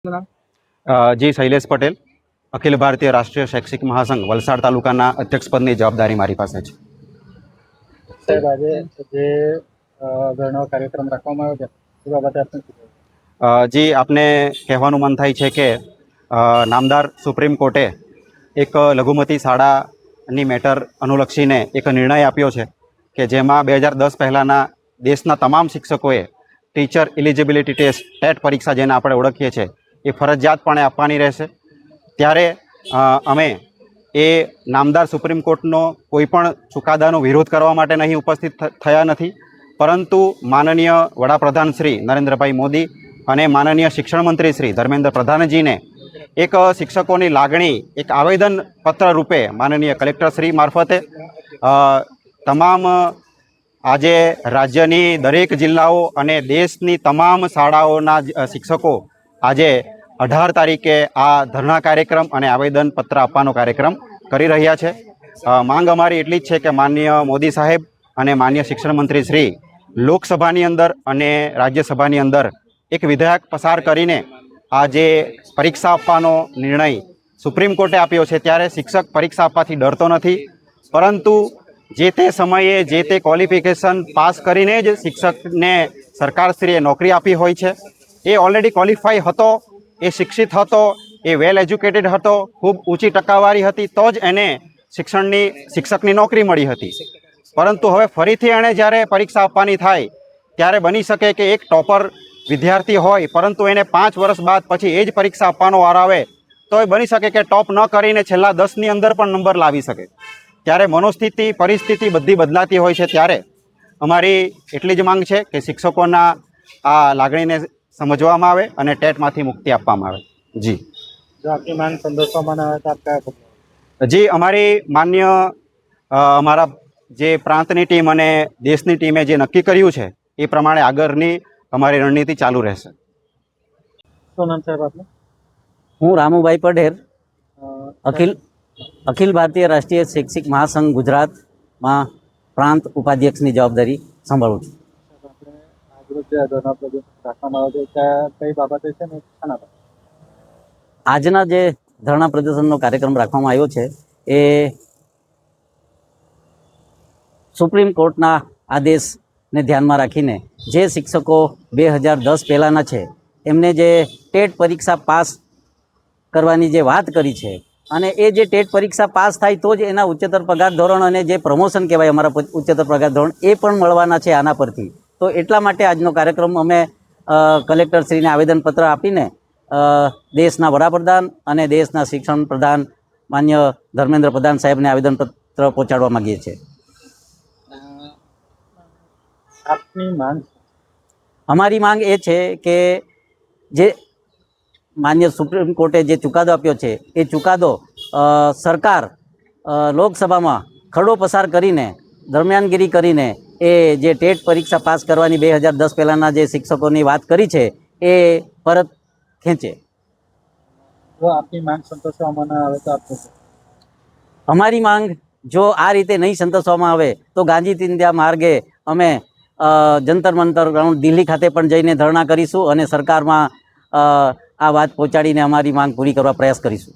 જી શૈલેષ પટેલ, અખિલ ભારતીય રાષ્ટ્રીય શૈક્ષિક મહાસંઘ વલસાડ તાલુકાના અધ્યક્ષપદની જવાબદારી મારી પાસે છે. સાહેબ, આજે જે ધરણો કાર્યક્રમ રાખવામાં આવ્યો છે એ બાબતે આપને શું કહેવું? જી આપને કહેવાનું મન થાય છે કે નામદાર સુપ્રીમ કોર્ટે એક લઘુમતી શાળાની મેટર અનુલક્ષીને એક નિર્ણય આપ્યો છે કે જેમાં 2010 પહેલાંના દેશના તમામ શિક્ષકોએ ટીચર એલિજિબિલિટી ટેસ્ટ ટેટ પરીક્ષા જેને આપણે ઓળખીએ છીએ એ ફરજિયાતપણે આપવાની રહેશે. ત્યારે અમે એ નામદાર સુપ્રીમ કોર્ટનો કોઈપણ ચુકાદાનો વિરોધ કરવા માટે નહીં ઉપસ્થિત થયા નથી, પરંતુ માનનીય વડાપ્રધાન શ્રી નરેન્દ્રભાઈ મોદી અને માનનીય શિક્ષણ મંત્રી શ્રી ધર્મેન્દ્ર પ્રધાનજીને એક શિક્ષકોની લાગણી એક આવેદનપત્ર રૂપે માનનીય કલેક્ટર શ્રી મારફતે તમામ આજે રાજ્યની દરેક જિલ્લાઓ અને દેશની તમામ શાળાઓના શિક્ષકો આજે 18 તારીખે આ ધરણા કાર્યક્રમ અને આવેદનપત્ર આપવાનો કાર્યક્રમ કરી રહ્યા છે. માંગ અમારી એટલી જ છે કે માનનીય મોદી સાહેબ અને માનનીય શિક્ષણ મંત્રી શ્રી લોકસભાની અંદર અને રાજ્યસભાની અંદર એક વિધેયક પસાર કરીને આ જે પરીક્ષા આપવાનો નિર્ણય સુપ્રીમ કોર્ટે આપ્યો છે, ત્યારે શિક્ષક પરીક્ષા આપવાથી ડરતો નથી, પરંતુ જે તે સમયે જે તે ક્વોલિફિકેશન પાસ કરીને જ શિક્ષકને સરકારશ્રીએ નોકરી આપી હોય છે. એ ઓલરેડી ક્વોલિફાઈ હતો, એ શિક્ષિત હતો, એ વેલ એજ્યુકેટેડ હતો, ખૂબ ઊંચી ટકાવારી હતી, તો જ એને શિક્ષકની નોકરી મળી હતી. પરંતુ હવે ફરીથી એણે જ્યારે પરીક્ષા આપવાની થાય ત્યારે બની શકે કે એક ટોપર વિદ્યાર્થી હોય, પરંતુ એને 5 વર્ષ બાદ પછી એ જ પરીક્ષા આપવાનો વાર આવે તો એ બની શકે કે ટોપ ન કરીને છેલ્લા 10ની અંદર પણ નંબર લાવી શકે. ત્યારે મનોસ્થિતિ પરિસ્થિતિ બધી બદલાતી હોય છે. ત્યારે અમારી એટલી જ માંગ છે કે શિક્ષકોના આ લાગણીને સમજવામાં આવે અને ટેટમાંથી મુક્તિ આપવામાં આવે. જી, જો આપની માંગ સંતોષવામાં ન આવે તો આપ કયા પગલાં? જી, અમારી માન્ય અમારા જે પ્રાંતની ટીમ અને દેશની ટીમે જે નક્કી કર્યું છે એ પ્રમાણે આગળની અમારી રણનીતિ ચાલુ રહેશે. શું નામ સાહેબ આપનું? હું રામુભાઈ પઢેર, અખિલ ભારતીય રાષ્ટ્રીય શૈક્ષિક મહાસંઘ ગુજરાતમાં પ્રાંત ઉપાધ્યક્ષની જવાબદારી સંભાળું છું. આપણે આજરોજ જે ધરણા પ્રદર્શન રાખવામાં આવ્યો છે કઈ બાબતે છે ને શાના બાબતે? આજના જે ધરણા પ્રદર્શનનો કાર્યક્રમ રાખવામાં આવ્યો છે એ સુપ્રીમ કોર્ટના આદેશને ધ્યાનમાં રાખીને જે શિક્ષકો 2010 પહેલાંના છે એમને જે ટેટ પરીક્ષા પાસ કરવાની જે વાત કરી છે અને એ જે ટેટ પરીક્ષા પાસ થાય તો જ એના ઉચ્ચતર પગાર ધોરણ અને જે પ્રમોશન કહેવાય અમારા ઉચ્ચતર પગાર ધોરણ એ પણ મળવાના છે આના પરથી. તો એટલા માટે આજનો કાર્યક્રમ અમે કલેક્ટરશ્રીને આવેદનપત્ર આપીને દેશના વડાપ્રધાન અને દેશના શિક્ષણ પ્રધાન માન્ય ધર્મેન્દ્ર પ્રધાન સાહેબને આવેદનપત્ર પહોંચાડવા માગીએ છીએ. આપની માંગ? અમારી માંગ એ છે કે જે માન્ય સુપ્રીમ કોર્ટે જે ચુકાદો આપ્યો છે એ ચુકાદો સરકાર લોકસભામાં ખરડો પસાર કરીને દરમિયાનગીરી કરીને એ જે ટેટ પરીક્ષા પાસ કરવાની 2010 પહેલાંના જે શિક્ષકોની વાત કરી છે એ પરત ખેંચે. જો આપની માંગ સંતોષવામાં ન આવે તો આપને શું? અમારી માંગ જો આ રીતે નહીં સંતોષવામાં આવે તો ગાંધી ચિંધ્યા માર્ગે અમે જંતર મંતર ગ્રાઉન્ડ દિલ્હી ખાતે પણ જઈને ધરણા કરીશું અને સરકારમાં આ વાત પહોંચાડીને અમારી માંગ પૂરી કરવા પ્રયાસ કરીશું.